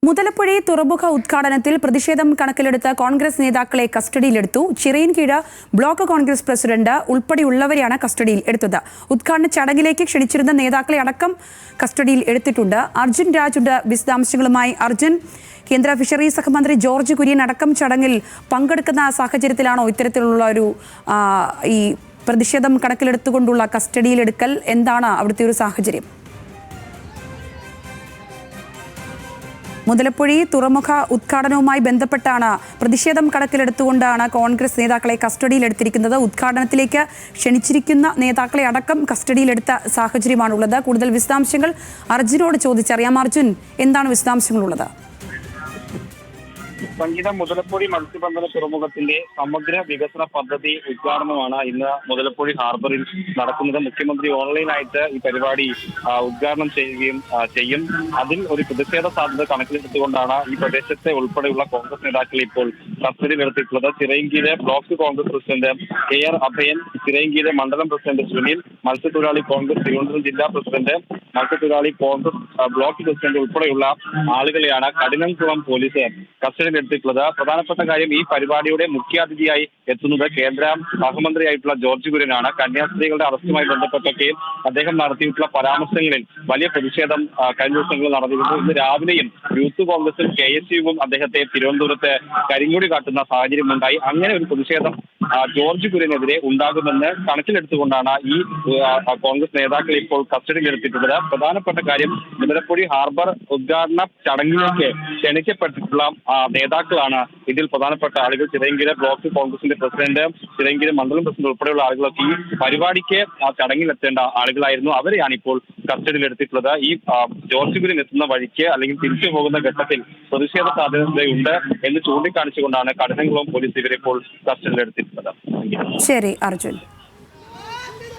മുതലപ്പുഴ തുറമുഖ ഉദ്ഘാടനത്തിൽ പ്രതിഷേധം കണക്കിലെടുത്ത കോൺഗ്രസ് നേതാക്കളെ കസ്റ്റഡിയിലെടുത്തു. ചിറയിൻകീഴ് ബ്ലോക്ക് കോൺഗ്രസ് പ്രസിഡന്റ് ഉൾപ്പെടെയുള്ളവരെയാണ് കസ്റ്റഡിയിൽ എടുത്തത്. ഉദ്ഘാടന ചടങ്ങിലേക്ക് ക്ഷണിച്ചിരുന്ന നേതാക്കളെ അടക്കം കസ്റ്റഡിയിൽ എടുത്തിട്ടുണ്ട്. അർജുൻ രാജുണ്ട് വിശദാംശങ്ങളുമായി. അർജുൻ, കേന്ദ്ര ഫിഷറീസ് സഹമന്ത്രി ജോർജ് കുര്യൻ അടക്കം ചടങ്ങിൽ പങ്കെടുക്കുന്ന സാഹചര്യത്തിലാണോ ഇത്തരത്തിലുള്ള ഒരു ഈ പ്രതിഷേധം കണക്കിലെടുത്തുകൊണ്ടുള്ള കസ്റ്റഡിയിലെടുക്കൽ? എന്താണ് അവിടുത്തെ ഒരു സാഹചര്യം? മുതലപ്പുഴ തുറമുഖ ഉദ്ഘാടനവുമായി ബന്ധപ്പെട്ടാണ് പ്രതിഷേധം കണക്കിലെടുത്തുകൊണ്ടാണ് കോൺഗ്രസ് നേതാക്കളെ കസ്റ്റഡിയിലെടുത്തിരിക്കുന്നത്. ഉദ്ഘാടനത്തിലേക്ക് ക്ഷണിച്ചിരിക്കുന്ന നേതാക്കളെ അടക്കം കസ്റ്റഡിയിലെടുത്ത സാഹചര്യമാണുള്ളത്. കൂടുതൽ വിശദാംശങ്ങൾ അർജുനോട് ചോദിച്ചറിയാം. അർജുൻ, എന്താണ് വിശദാംശങ്ങളുള്ളത്? സംഗീത മുതലപ്പൊഴി മത്സ്യബന്ധന തുറമുഖത്തിന്റെ സമഗ്ര വികസന പദ്ധതി ഉദ്ഘാടനമാണ് ഇന്ന് മുതലപ്പൊഴി ഹാർബറിൽ നടക്കുന്നത്. മുഖ്യമന്ത്രി ഓൺലൈനായിട്ട് ഈ പരിപാടി ഉദ്ഘാടനം ചെയ്യും. അതിൽ ഒരു പ്രതിഷേധ സാധ്യത കണക്കിലെടുത്തുകൊണ്ടാണ് ഈ പ്രദേശത്തെ ഉൾപ്പെടെയുള്ള കോൺഗ്രസ് നേതാക്കളെ ഇപ്പോൾ കസ്റ്റഡിയിലെടുത്തിട്ടുള്ളത്. Chirayinkeezhu block Congress president KR Abhayan, Chirayinkeezhu മണ്ഡലം പ്രസിഡന്റ് സുനിൽ, മത്സ്യത്തൊഴിലാളി കോൺഗ്രസ് തിരുവനന്തപുരം ജില്ലാ പ്രസിഡന്റ്, മത്സ്യത്തൊഴിലാളി കോൺഗ്രസ് ബ്ലോക്ക് പ്രസിഡന്റ് ഉൾപ്പെടെയുള്ള ആളുകളെയാണ് കഠിനംകുളം പോലീസ് കസ്റ്റഡിയിലെടുത്തിട്ടുള്ളത്. പ്രധാനപ്പെട്ട കാര്യം, ഈ പരിപാടിയുടെ മുഖ്യാതിഥിയായി എത്തുന്നത് കേന്ദ്ര സഹമന്ത്രിയായിട്ടുള്ള ജോർജ് കുര്യനാണ്. കന്യാസ്ത്രീകളുടെ അറസ്റ്റുമായി ബന്ധപ്പെട്ടൊക്കെ അദ്ദേഹം നടത്തിയിട്ടുള്ള പരാമർശങ്ങളിൽ വലിയ പ്രതിഷേധം കഴിഞ്ഞ ദിവസങ്ങളിൽ നടന്നിരുന്നു. ഇന്ന് രാവിലെയും യൂത്ത് കോൺഗ്രസും KSUവും അദ്ദേഹത്തെ തിരുവനന്തപുരത്ത് കരിങ്കൊടി കാട്ടുന്ന സാഹചര്യമുണ്ടായി. അങ്ങനെ ഒരു പ്രതിഷേധം ജോർജ് കുര്യനെതിരെ ഉണ്ടാകുമെന്ന് കണക്കിലെടുത്തുകൊണ്ടാണ് ഈ കോൺഗ്രസ് നേതാക്കൾ ഇപ്പോൾ കസ്റ്റഡിയിലെടുത്തിട്ടുള്ളത്. പ്രധാനപ്പെട്ട കാര്യം, മുതലപ്പൊഴി ഹാർബർ ഉദ്ഘാടന ചടങ്ങിലേക്ക് ക്ഷണിക്കപ്പെട്ടിട്ടുള്ള നേതാക്കളാണ് ഇതിൽ പ്രധാനപ്പെട്ട ആളുകൾ. ചിറയിൻകീഴ് ബ്ലോക്ക് കോൺഗ്രസിന്റെ പ്രസിഡന്റ്, ചിറയിൻകീഴ് മണ്ഡലം പ്രസിഡന്റ് ഉൾപ്പെടെയുള്ള ആളുകളൊക്കെ ഈ പരിപാടിക്ക് ചടങ്ങിലെത്തേണ്ട ആളുകളായിരുന്നു. അവരെയാണ് ഇപ്പോൾ കസ്റ്റഡിയിലെടുത്തിട്ടുള്ളത്. ഈ ജോർജ് കുര്യൻ എത്തുന്ന വഴിക്ക് അല്ലെങ്കിൽ തിരിച്ചു പോകുന്ന ഘട്ടത്തിൽ പ്രതിഷേധ സാധ്യതയുണ്ട് എന്ന് ചൂണ്ടിക്കാണിച്ചുകൊണ്ടാണ് കഠിനംകുളം പോലീസ് ഇവരെ ഇപ്പോൾ കസ്റ്റഡിയിലെടുത്തിട്ടുള്ളത്. ശരി അർജുൻ.